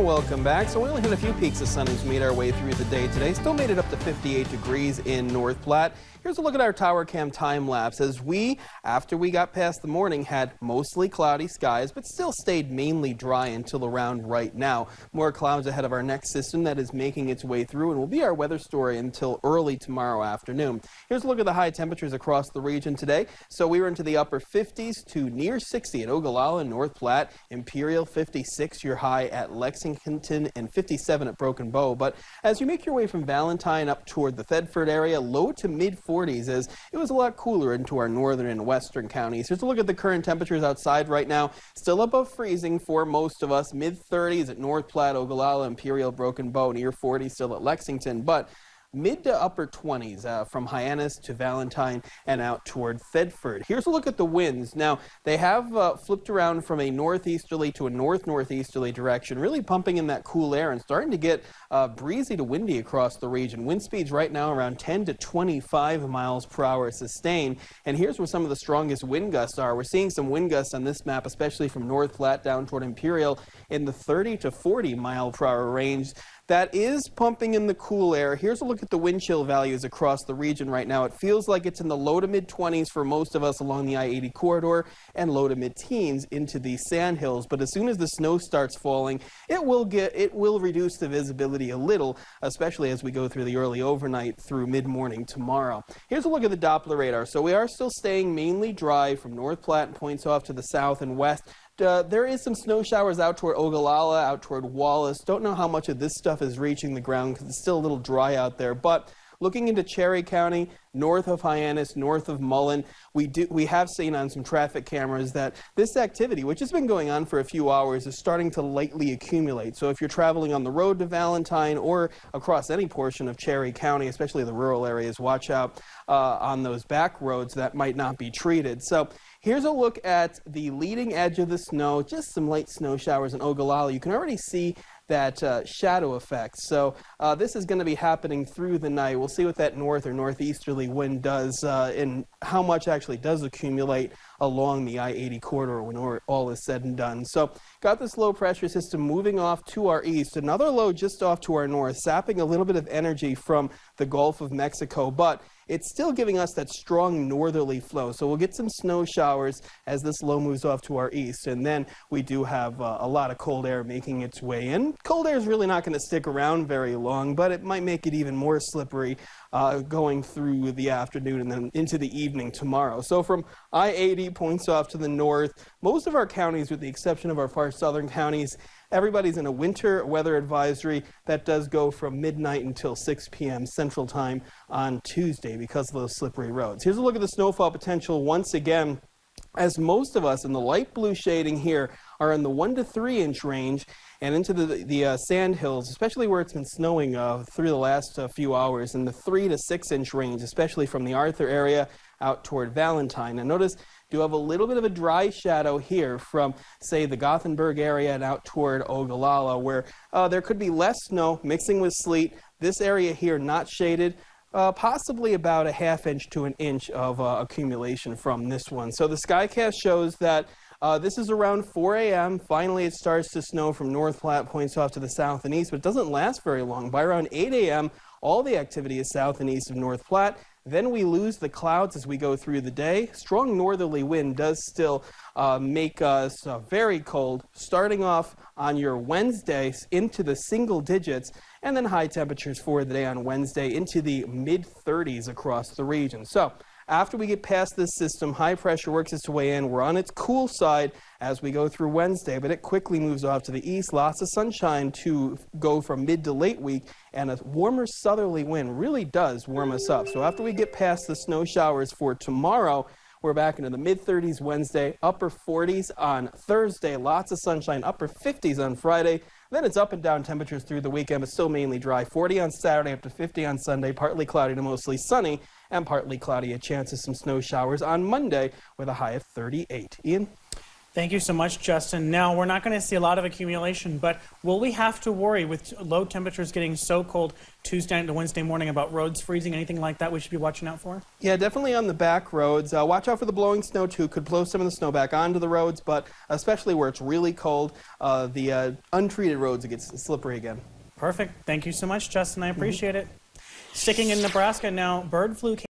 welcome back. So we only hit a few peaks of sun as we made our way through the day today. Still made it up to 58 degrees in North Platte. Here's a look at our tower cam time lapse as we, after we got past the morning, had mostly cloudy skies, but still stayed mainly dry until around right now. More clouds ahead of our next system that is making its way through and will be our weather story until early tomorrow afternoon. Here's a look at the high temperatures across the region today. So we were into the upper 50s to near 60 at Ogallala and North Platte, Imperial 56, your high at Lexington, and 57 at Broken Bow. But as you make your way from Valentine up toward the Thedford area, low to mid 40s as it was a lot cooler into our northern and western counties. Here's a look at the current temperatures outside right now. Still above freezing for most of us. Mid 30s at North Platte, Ogallala, Imperial, Broken Bow, near 40 still at Lexington, but mid to upper 20s from Hyannis to Valentine and out toward Thedford. Here's a look at the winds. Now, they have flipped around from a northeasterly to a north-northeasterly direction, really pumping in that cool air and starting to get breezy to windy across the region. Wind speeds right now around 10 to 25 miles per hour sustained. And here's where some of the strongest wind gusts are. We're seeing some wind gusts on this map, especially from North Platte down toward Imperial in the 30 to 40 mile per hour range. That is pumping in the cool air. Here's a look at the wind chill values across the region right now. It feels like it's in the low to mid 20s for most of us along the I-80 corridor and low to mid teens into the sandhills. But as soon as the snow starts falling, it will reduce the visibility a little, especially as we go through the early overnight through mid-morning tomorrow. Here's a look at the Doppler radar. So we are still staying mainly dry from North Platte and points off to the south and west. There is some snow showers out toward Ogallala, out toward Wallace. Don't know how much of this stuff is reaching the ground because it's still a little dry out there. But looking into Cherry County, north of Hyannis, north of Mullen, we have seen on some traffic cameras that this activity, which has been going on for a few hours, is starting to lightly accumulate. So if you're traveling on the road to Valentine or across any portion of Cherry County, especially the rural areas, watch out on those back roads that might not be treated. So here's a look at the leading edge of the snow, just some light snow showers in Ogallala. You can already see that shadow effect. So this is going to be happening through the night. We'll see what that north or northeasterly wind does and how much actually does accumulate along the I-80 corridor when all is said and done. So got this low pressure system moving off to our east, another low just off to our north, sapping a little bit of energy from the Gulf of Mexico, but it's still giving us that strong northerly flow. So we'll get some snow showers as this low moves off to our east. And then we do have a lot of cold air making its way in. Cold air is really not going to stick around very long, but it might make it even more slippery going through the afternoon and then into the evening tomorrow. So from I-80 points off to the north, most of our counties, with the exception of our far southern counties, everybody's in a winter weather advisory that does go from midnight until 6 p.m. Central Time on Tuesday because of those slippery roads. Here's a look at the snowfall potential once again, as most of us in the light blue shading here are in the 1 to 3 inch range and into the sand hills, especially where it's been snowing through the last few hours, in the 3 to 6 inch range, especially from the Arthur area out toward Valentine. And notice do have a little bit of a dry shadow here from, say, the Gothenburg area and out toward Ogallala, where there could be less snow mixing with sleet. This area here not shaded. Possibly about a ½ inch to an inch of accumulation from this one. So the skycast shows that this is around 4 a.m. Finally, it starts to snow from North Platte, points off to the south and east, but it doesn't last very long. By around 8 a.m., all the activity is south and east of North Platte. Then we lose the clouds as we go through the day. Strong northerly wind does still make us very cold, starting off on your Wednesday into the single digits, and then high temperatures for the day on Wednesday into the mid-30s across the region. So after we get past this system, high pressure works its way in. We're on its cool side as we go through Wednesday, but it quickly moves off to the east. Lots of sunshine to go from mid to late week, and a warmer southerly wind really does warm us up. So after we get past the snow showers for tomorrow, we're back into the mid-30s Wednesday, upper 40s on Thursday, lots of sunshine, upper 50s on Friday. Then it's up and down temperatures through the weekend, but still mainly dry. 40 on Saturday, up to 50 on Sunday, partly cloudy to mostly sunny, and partly cloudy, a chance of some snow showers on Monday with a high of 38. Ian? Thank you so much, Justin. Now, we're not going to see a lot of accumulation, but will we have to worry with low temperatures getting so cold Tuesday night to Wednesday morning about roads freezing, anything like that we should be watching out for? Yeah, definitely on the back roads. Watch out for the blowing snow, too. Could blow some of the snow back onto the roads, but especially where it's really cold, the untreated roads, it gets slippery again. Perfect. Thank you so much, Justin. I appreciate it. Sticking in Nebraska now, bird flu